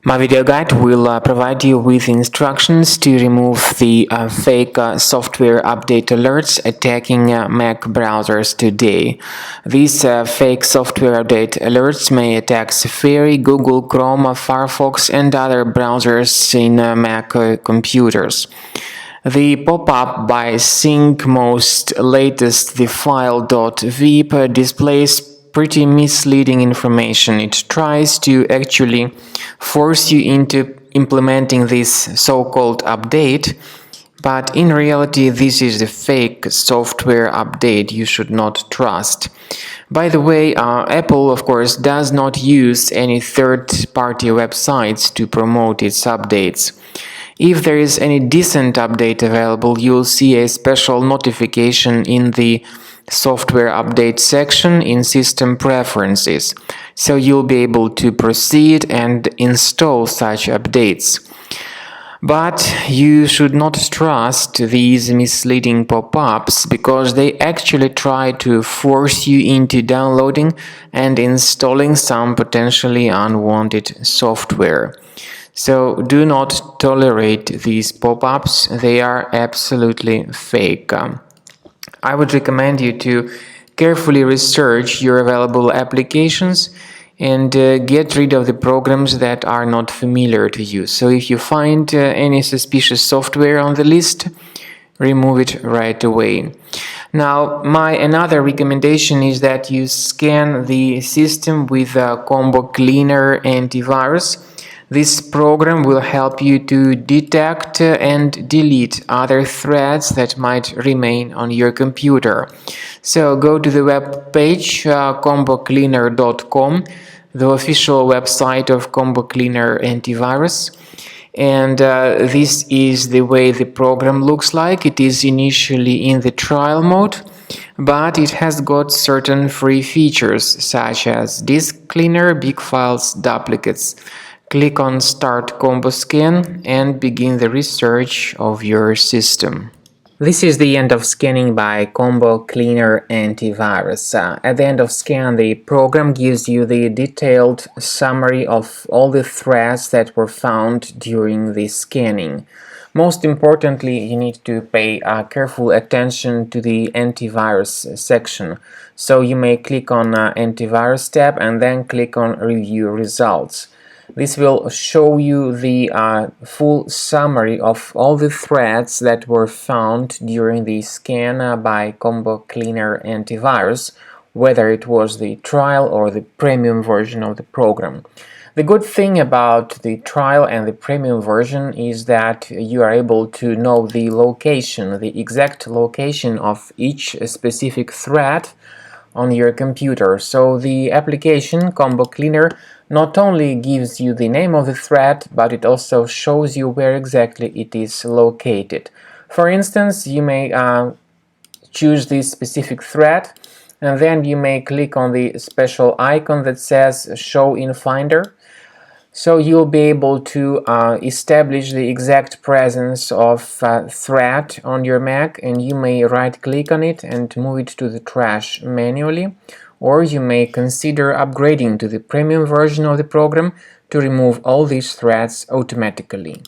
My video guide will provide you with instructions to remove the fake software update alerts attacking Mac browsers today. These fake software update alerts may attack Safari, Google Chrome, Firefox, and other browsers in Mac computers. The pop-up by Syncmostlatestthefile.vip displays pretty misleading information. It tries to actually force you into implementing this so-called update, but in reality this is a fake software update you should not trust. By the way, Apple of course does not use any third-party websites to promote its updates. If there is any decent update available, you'll see a special notification in the software update section in System Preferences, so you'll be able to proceed and install such updates. But you should not trust these misleading pop-ups because they actually try to force you into downloading and installing some potentially unwanted software. So do not tolerate these pop-ups, they are absolutely fake. I would recommend you to carefully research your available applications and get rid of the programs that are not familiar to you. So if you find any suspicious software on the list, remove it right away. Now, my another recommendation is that you scan the system with Combo Cleaner antivirus. This program will help you to detect and delete other threads that might remain on your computer. So go to the web page combocleaner.com, the official website of Combo Cleaner antivirus. And this is the way the program looks like. It is initially in the trial mode, but it has got certain free features such as disk cleaner, big files, duplicates. Click on Start Combo Scan and begin the research of your system. This is the end of scanning by Combo Cleaner Antivirus. At the end of scan, the program gives you the detailed summary of all the threads that were found during the scanning. Most importantly, you need to pay careful attention to the antivirus section. So you may click on Antivirus tab and then click on Review Results. This will show you the full summary of all the threads that were found during the scan by Combo Cleaner Antivirus, whether it was the trial or the premium version of the program. The good thing about the trial and the premium version is that you are able to know the location, the exact location of each specific thread on your computer. So the application Combo Cleaner not only gives you the name of the thread, but it also shows you where exactly it is located. For instance, you may choose this specific thread, and then you may click on the special icon that says Show in Finder. So you'll be able to establish the exact presence of thread on your Mac, and you may right-click on it and move it to the trash manually, or you may consider upgrading to the premium version of the program to remove all these threads automatically.